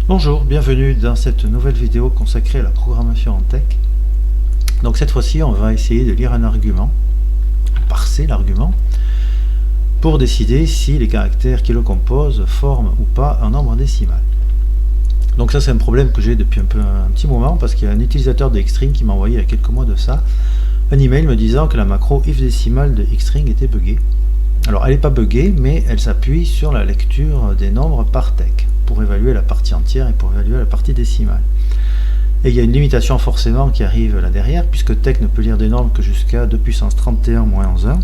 Bonjour, bienvenue dans cette nouvelle vidéo consacrée à la programmation en tech. Donc cette fois-ci, on va essayer de lire un argument, parser l'argument, pour décider si les caractères qui le composent forment ou pas un nombre décimal. Donc ça c'est un problème que j'ai depuis un petit moment, parce qu'il y a un utilisateur de Xstring qui m'a envoyé il y a quelques mois de ça un email me disant que la macro if décimale de Xstring était buggée. Alors elle n'est pas buggée, mais elle s'appuie sur la lecture des nombres par tech, pour évaluer la partie entière et pour évaluer la partie décimale. Et il y a une limitation forcément qui arrive là derrière, puisque tech ne peut lire des nombres que jusqu'à 2 puissance 31 moins 1.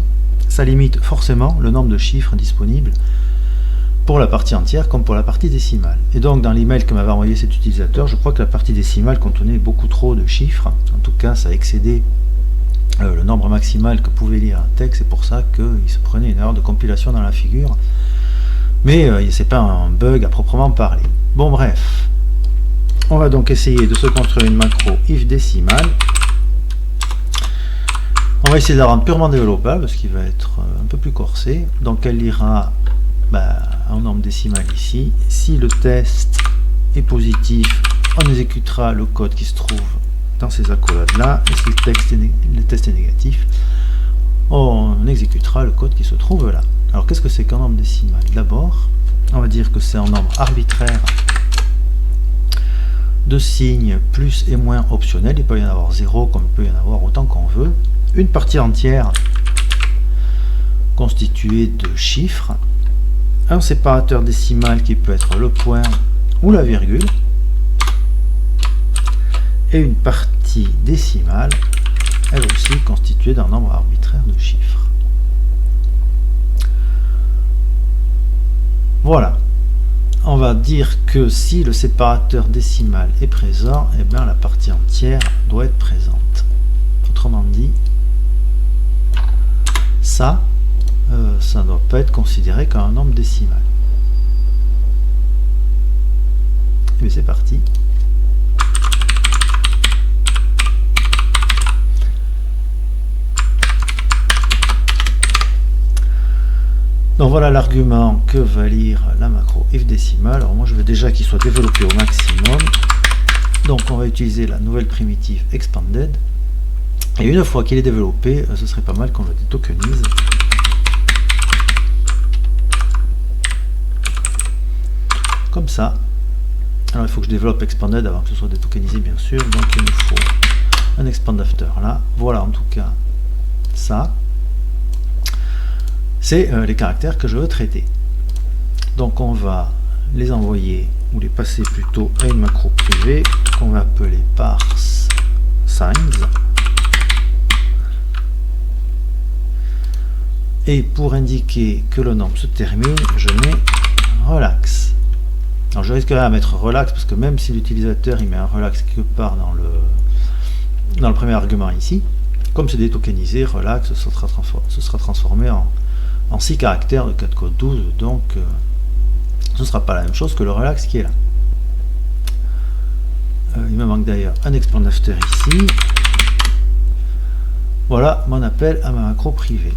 Ça limite forcément le nombre de chiffres disponibles pour la partie entière comme pour la partie décimale. Et donc dans l'email que m'avait envoyé cet utilisateur, je crois que la partie décimale contenait beaucoup trop de chiffres. En tout cas, ça excédait le nombre maximal que pouvait lire un tech. C'est pour ça qu'il se prenait une erreur de compilation dans la figure. Mais c'est pas un bug à proprement parler. Bon bref, on va donc essayer de se construire une macro if décimale. On va essayer de la rendre purement développable, ce qui va être un peu plus corsé. Donc elle lira un nombre décimal ici. Si le test est positif, on exécutera le code qui se trouve dans ces accolades là. Et si le test est négatif, on exécutera le code qui se trouve là. Alors qu'est-ce que c'est qu'un nombre décimal? D'abord, on va dire que c'est un nombre arbitraire de signes plus et moins optionnels. Il peut y en avoir 0 comme il peut y en avoir autant qu'on veut. Une partie entière constituée de chiffres, un séparateur décimal qui peut être le point ou la virgule, et une partie décimale, elle aussi constituée d'un nombre arbitraire de chiffres. Voilà, on va dire que si le séparateur décimal est présent, et bien la partie entière doit être présente. Autrement dit, ça ne doit pas être considéré comme un nombre décimal. Et bien c'est parti. Donc voilà l'argument que va lire la macro if décimale. Alors moi je veux déjà qu'il soit développé au maximum. Donc on va utiliser la nouvelle primitive expanded. Et une fois qu'il est développé, ce serait pas mal qu'on le détokenise. Comme ça. Alors il faut que je développe expanded avant que ce soit détokenisé bien sûr. Donc il nous faut un expand after là. Voilà en tout cas ça. C'est les caractères que je veux traiter. Donc on va les envoyer, ou les passer plutôt à une macro privée qu'on va appeler parse signs. Et pour indiquer que le nombre se termine, je mets relax. Alors je risquerai à mettre relax parce que même si l'utilisateur il met un relax quelque part dans le premier argument ici, comme c'est détokenisé, relax ce sera transformé en 6 caractères de 4 code 12, donc ce ne sera pas la même chose que le relax qui est là. Il me manque d'ailleurs un expand after ici. Voilà mon appel à ma macro privée.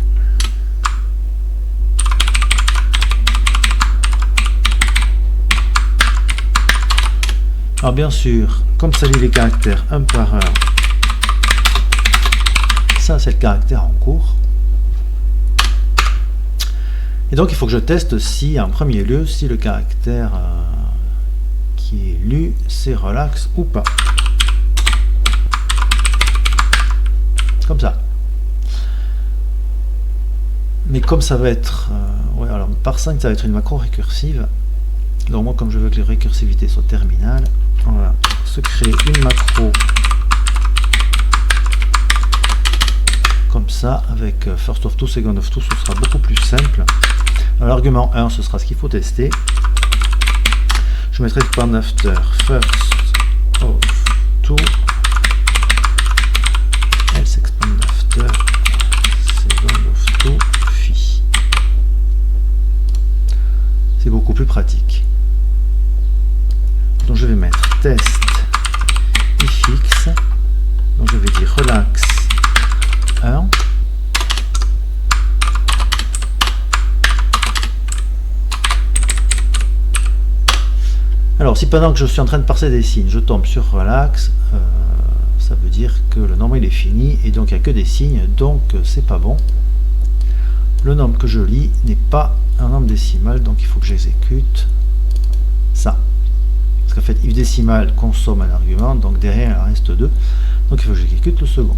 Alors bien sûr, comme ça lit les caractères un par un, ça c'est le caractère en cours. Et donc il faut que je teste si, en premier lieu, si le caractère qui est lu, c'est relax ou pas. Comme ça. Mais comme ça va être... ouais, alors par 5, ça va être une macro récursive. Donc moi, comme je veux que les récursivité soit terminale, on va se créer une macro comme ça, avec first of two, second of two, ce sera beaucoup plus simple. L'argument 1, ce sera ce qu'il faut tester. Je mettrai expand after first of two, else expand after second of two, phi. C'est beaucoup plus pratique. Donc je vais mettre test ifx, donc je vais dire relax 1, Alors, si pendant que je suis en train de parser des signes, je tombe sur relax, ça veut dire que le nombre il est fini et donc il n'y a que des signes, donc c'est pas bon. Le nombre que je lis n'est pas un nombre décimal, donc il faut que j'exécute ça. Parce qu'en fait, if décimal consomme un argument, donc derrière il en reste 2, donc il faut que j'exécute le second.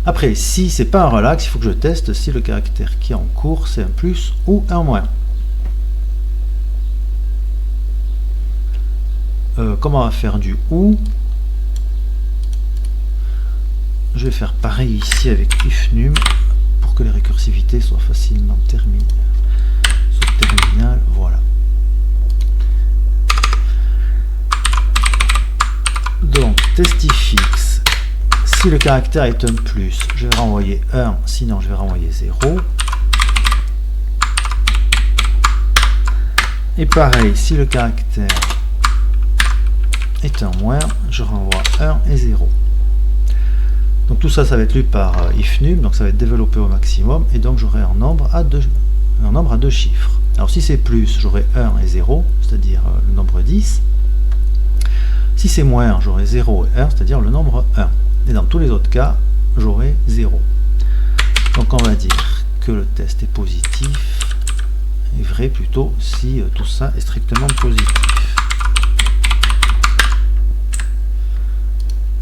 Après, si c'est pas un relax, il faut que je teste si le caractère qui est en cours c'est un plus ou un moins. Comment on va faire du ou? Je vais faire pareil ici avec ifnum pour que les récursivités soient facilement terminales. Voilà. Donc, testifix. Si le caractère est un plus, je vais renvoyer 1, sinon je vais renvoyer 0. Et pareil, si le caractère est un moins, je renvoie 1 et 0. Donc tout ça, ça va être lu par ifnum, donc ça va être développé au maximum, et donc j'aurai un nombre à deux chiffres. Alors si c'est plus, j'aurai 1 et 0, c'est-à-dire le nombre 10. Si c'est moins, j'aurai 0 et 1, c'est-à-dire le nombre 1. Et dans tous les autres cas, j'aurai 0. Donc on va dire que le test est positif, et vrai plutôt si tout ça est strictement positif.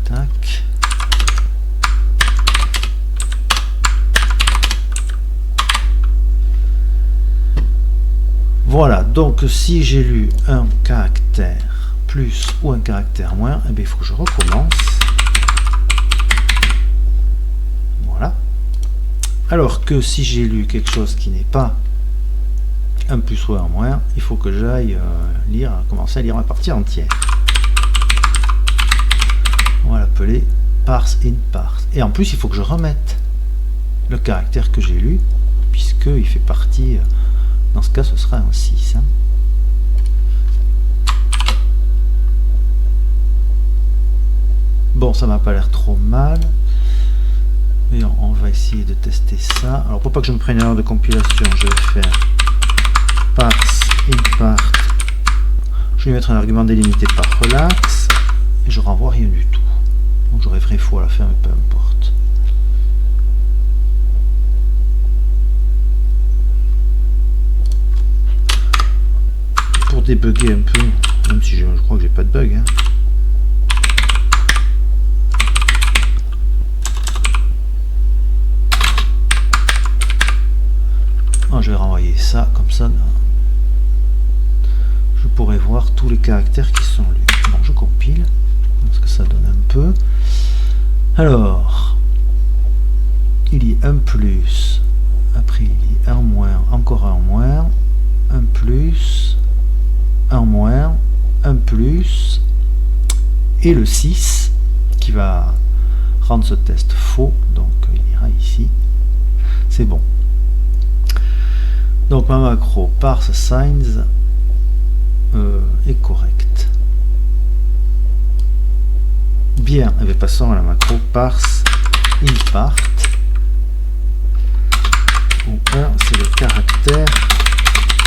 Tac. Voilà, donc si j'ai lu un caractère plus ou un caractère moins, eh bien, il faut que je recommence. Voilà. Alors que si j'ai lu quelque chose qui n'est pas un plus ou un moins, il faut que j'aille commencer à lire ma partie entière. On va l'appeler parse in parse. Et en plus, il faut que je remette le caractère que j'ai lu, puisqu'il fait partie, dans ce cas, ce sera un 6. Hein. Bon, ça m'a pas l'air trop mal. Et on va essayer de tester ça. Alors, pour pas que je me prenne une erreur de compilation, je vais faire parse in part. Je vais mettre un argument délimité par relax. Et je renvoie rien du tout. Donc j'aurai vrai faux à la fin, mais peu importe. Pour débugger un peu, même si je crois que j'ai pas de bug. Hein. Oh, je vais renvoyer ça, comme ça je pourrais voir tous les caractères qui sont lus. Bon, je compile, parce que ça donne un peu. Alors, il lit un plus, après il lit un moins, encore un moins, un plus, un moins, un plus, et le 6 qui va rendre ce test faux, donc il ira ici. C'est bon. Donc ma macro parse signs est correcte. Bien, et bien passons à la macro parse in part. Où 1 c'est le caractère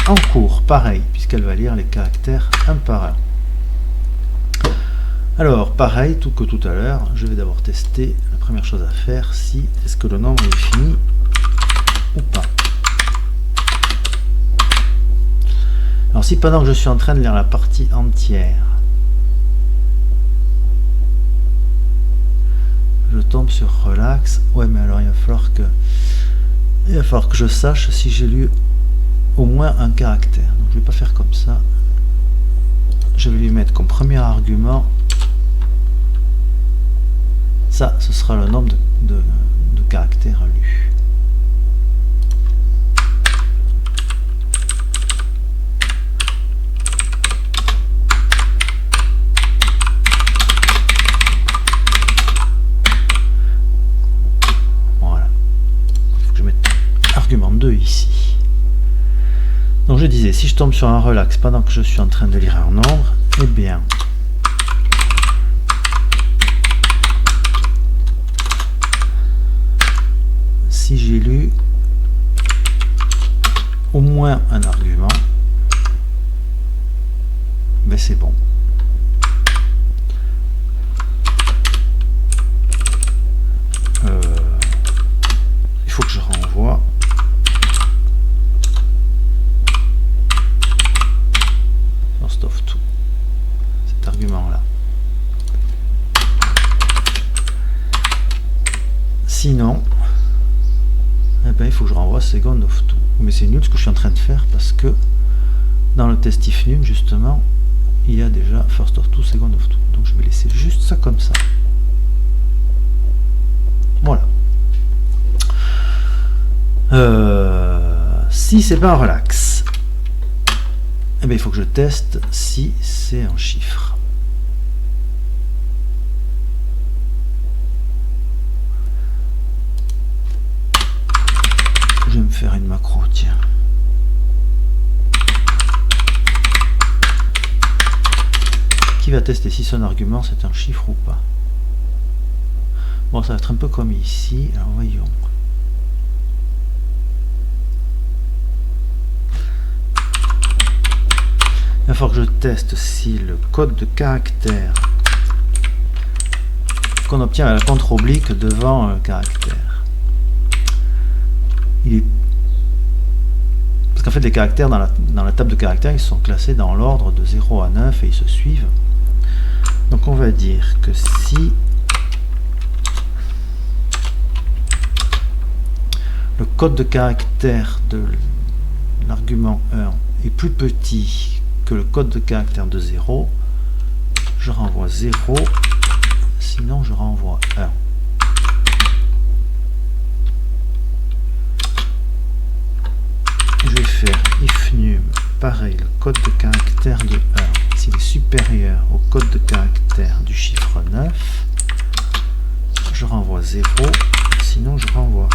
en cours, pareil, puisqu'elle va lire les caractères un par un. Alors, pareil, tout que tout à l'heure, je vais d'abord tester la première chose à faire, si est-ce que le nombre est fini ou pas. Alors si pendant que je suis en train de lire la partie entière, je tombe sur relax, ouais mais alors il va falloir que je sache si j'ai lu au moins un caractère. Donc je vais pas faire comme ça. Je vais lui mettre comme premier argument ça, ce sera le nombre de caractères lus. Argument 2 ici. Donc je disais, si je tombe sur un relax pendant que je suis en train de lire un nombre, eh bien, si j'ai lu au moins un argument, ben c'est bon. Il faut que je renvoie. First of two. Cet argument-là. Sinon, eh ben, il faut que je renvoie second of two. Mais c'est nul ce que je suis en train de faire parce que dans le test if num, justement, il y a déjà first of two, second of two. Donc je vais laisser juste ça comme ça. Voilà. Si c'est pas un relax, eh bien, il faut que je teste si c'est un chiffre. Je vais me faire une macro, tiens. Qui va tester si son argument c'est un chiffre ou pas? Bon, ça va être un peu comme ici. Alors voyons. Il va falloir que je teste si le code de caractère qu'on obtient à la contre-oblique devant un caractère, il est... Parce qu'en fait les caractères dans la table de caractères, ils sont classés dans l'ordre de 0 à 9 et ils se suivent. Donc on va dire que si le code de caractère de l'argument 1 est plus petit que le code de caractère de 0, je renvoie 0, sinon je renvoie 1. Je vais faire if num, pareil, le code de caractère de 1, s'il est supérieur au code de caractère du chiffre 9, je renvoie 0, sinon je renvoie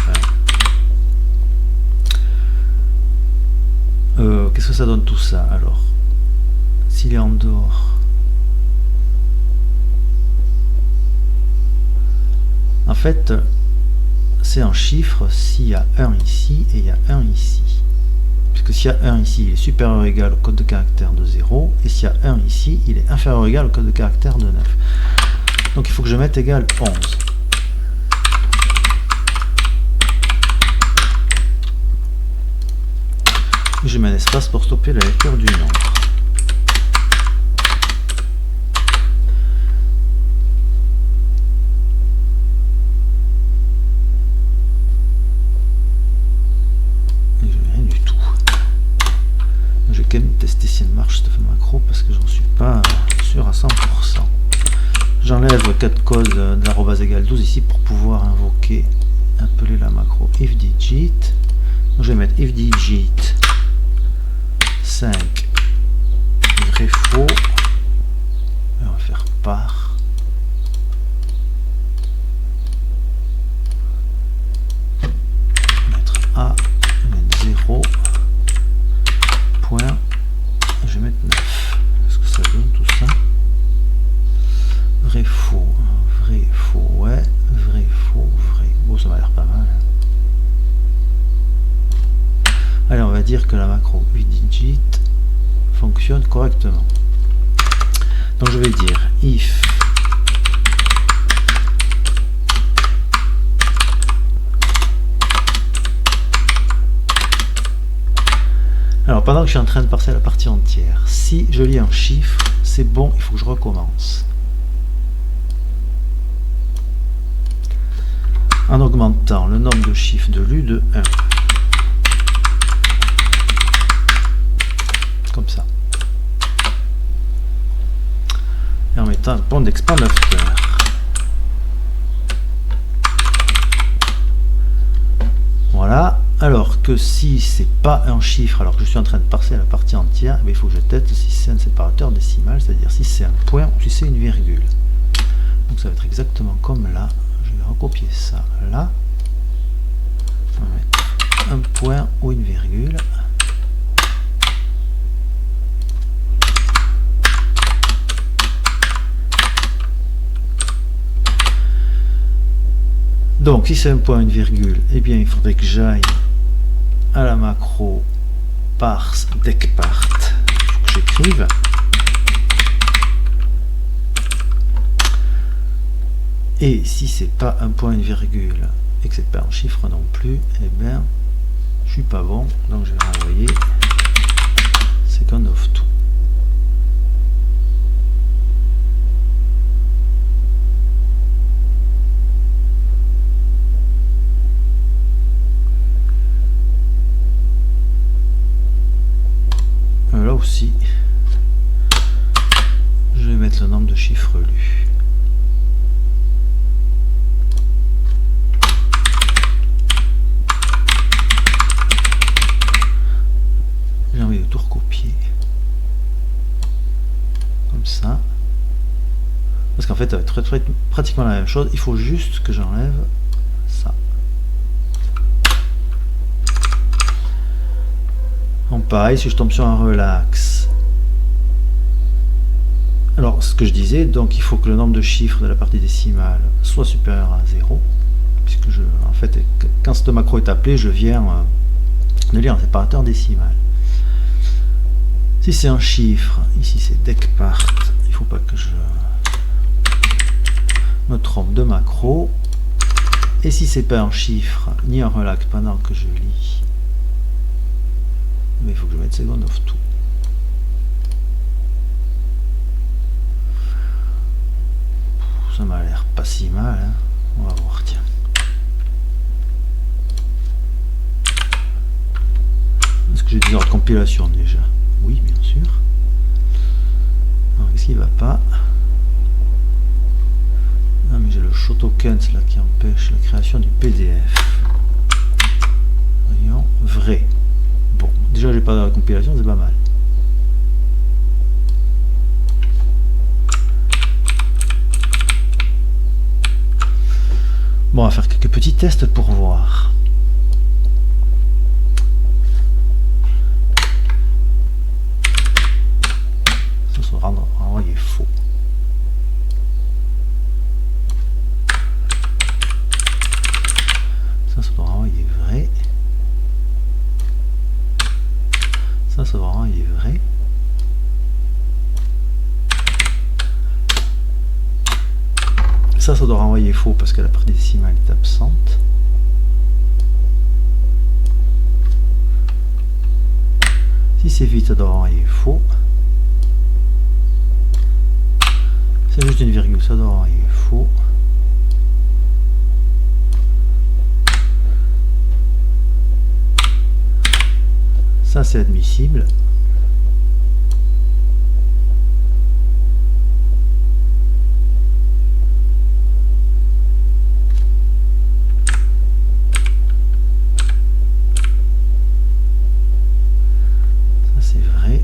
1. Qu'est-ce que ça donne tout ça alors? S'il est en dehors, en fait c'est un chiffre s'il y a 1 ici et il y a 1 ici, puisque s'il y a 1 ici, il est supérieur ou égal au code de caractère de 0, et s'il y a 1 ici, il est inférieur ou égal au code de caractère de 9. Donc il faut que je mette égal 11. Je mets un espace pour stopper la lecture du nombre. Et je n'ai rien du tout. Je vais quand même tester si elle marche cette macro parce que j'en suis pas sûr à 100%. J'enlève 4 codes de l'arrobase égale 12 ici pour pouvoir invoquer, appeler la macro ifDigit. Donc je vais mettre ifDigit 5 vrai faux, et on va faire par mettre A, mettre 0 point, je vais mettre 9. Est-ce que ça donne tout ça? Vrai faux, ouais, vrai faux, vrai. Bon, ça m'a l'air pas mal. Allez, on va dire que la macro ifDigit fonctionne correctement. Donc je vais dire if alors pendant que je suis en train de parser la partie entière, si je lis un chiffre, c'est bon, il faut que je recommence. En augmentant le nombre de chiffres de l'U de 1. Comme ça. Et en mettant un point d'expand after. Voilà. Alors que si c'est pas un chiffre, alors que je suis en train de parser la partie entière, il faut que je teste si c'est un séparateur décimal, c'est-à-dire si c'est un point ou si c'est une virgule. Donc ça va être exactement comme là. Je vais recopier ça là. On va mettre un point ou une virgule. Donc si c'est un point, une virgule, eh bien il faudrait que j'aille à la macro parse decpart, que j'écrive Et si c'est pas un point, une virgule, et que c'est pas un chiffre non plus, eh bien, je suis pas bon, donc je vais renvoyer second of 2. Là aussi, je vais mettre le nombre de chiffres lus. J'ai envie de tout recopier. Comme ça. Parce qu'en fait, ça va être pratiquement la même chose. Il faut juste que j'enlève ça. Donc pareil, si je tombe sur un relax. Alors, ce que je disais, donc il faut que le nombre de chiffres de la partie décimale soit supérieur à 0. Puisque en fait, quand ce macro est appelé, je viens de lire un séparateur décimal. Si c'est un chiffre, ici c'est decpart, il ne faut pas que je me trompe de macro. Et si c'est pas un chiffre, ni un relax pendant que je lis, mais il faut que je mette second of 2. Ça m'a l'air pas si mal, hein. On va voir, tiens. Est-ce que j'ai des ordres de compilation déjà? Oui, bien sûr. Alors, qu'est-ce qui va pas? Ah, mais j'ai le show tokens là qui empêche la création du PDF. Voyons, vrai. Bon, déjà j'ai pas de compilation, c'est pas mal. Bon, on va faire quelques petits tests pour voir. Ça se renvoyer faux. Ça doit renvoyer vrai. Ça doit renvoyer vrai. Ça doit renvoyer faux parce que la partie décimale est absente. Si c'est vite, ça doit renvoyer faux. C'est juste une virgule, ça doit renvoyer faux. Ça c'est admissible. Ça c'est vrai.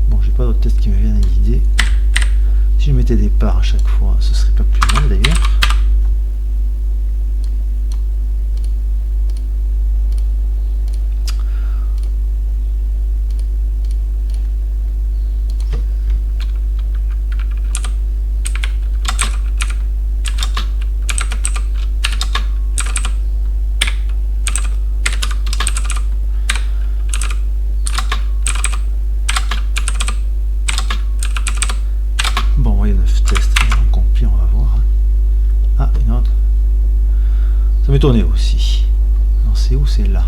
Bon, j'ai pas d'autres tests qui me viennent à l'idée. Si je mettais des parts à chaque fois, ce serait pas plus mal d'ailleurs. Bon, il y a 9 tests, on compile, on va voir. Ah, une autre. Ça m'étonnait aussi. Non, c'est où? C'est là.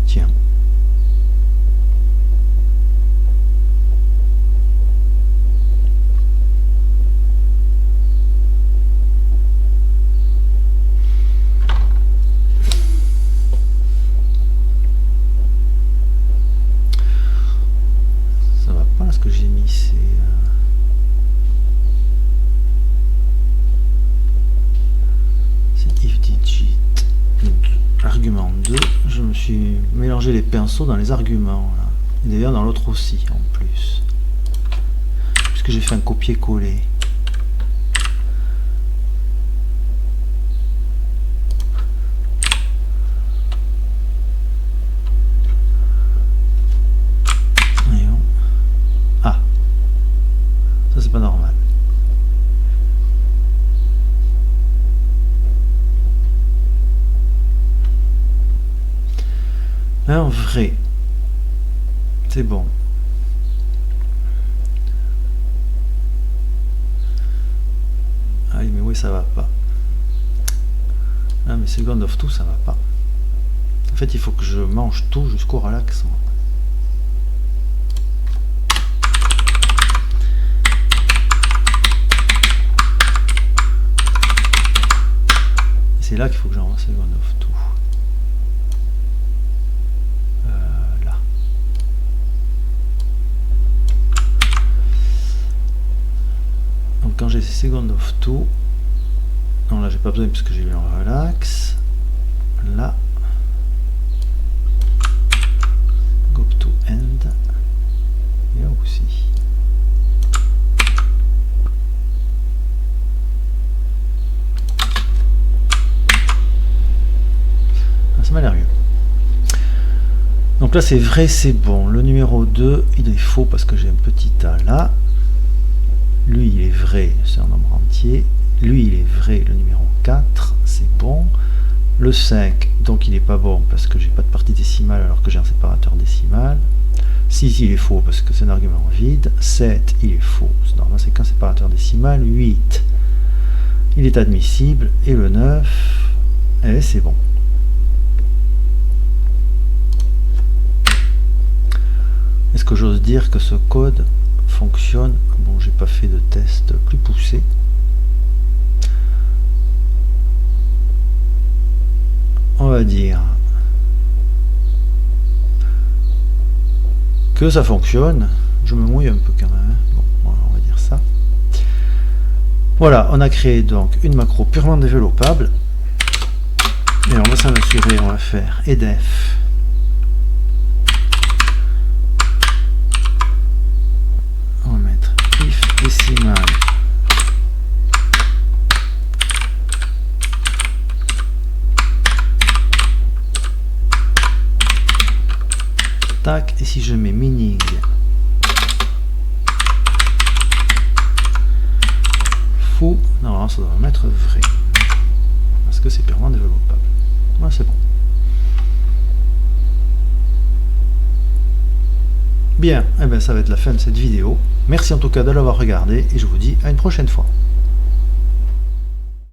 Tiens. Ce que j'ai mis, c'est if digit argument 2. Je me suis mélangé les pinceaux dans les arguments là. Et d'ailleurs dans l'autre aussi en plus, puisque j'ai fait un copier-coller. Ça c'est pas normal. Un vrai. C'est bon. Oui, ça va pas. Ah, mais second of tout, ça va pas. En fait, il faut que je mange tout jusqu'au relaxant. C'est là qu'il faut que j'envoie second of tout. Là. Donc quand j'ai second of tout, non là j'ai pas besoin puisque j'ai eu un relax. Là. Go to end. Et là aussi. Ça m'a l'air mieux. Donc là c'est vrai, c'est bon. Le numéro 2, il est faux parce que j'ai un petit A là. Lui il est vrai, c'est un nombre entier. Lui il est vrai, le numéro 4, c'est bon. Le 5, donc il n'est pas bon parce que j'ai pas de partie décimale alors que j'ai un séparateur décimal. 6 il est faux parce que c'est un argument vide. 7 il est faux, c'est normal, c'est qu'un séparateur décimal. 8 il est admissible. Et le 9, eh, c'est bon. Est-ce que j'ose dire que ce code fonctionne? Bon, j'ai pas fait de test plus poussé. On va dire que ça fonctionne. Je me mouille un peu quand même. Bon, voilà, on va dire ça. Voilà, on a créé donc une macro purement développable. Et on va s'en assurer, on va faire edef. On va mettre if décimal tac, et si je mets meaning fou, normalement ça doit mettre vrai parce que c'est purement développable. Ouais, c'est bon. Bien, eh bien ça va être la fin de cette vidéo. Merci en tout cas de l'avoir regardé et je vous dis à une prochaine fois.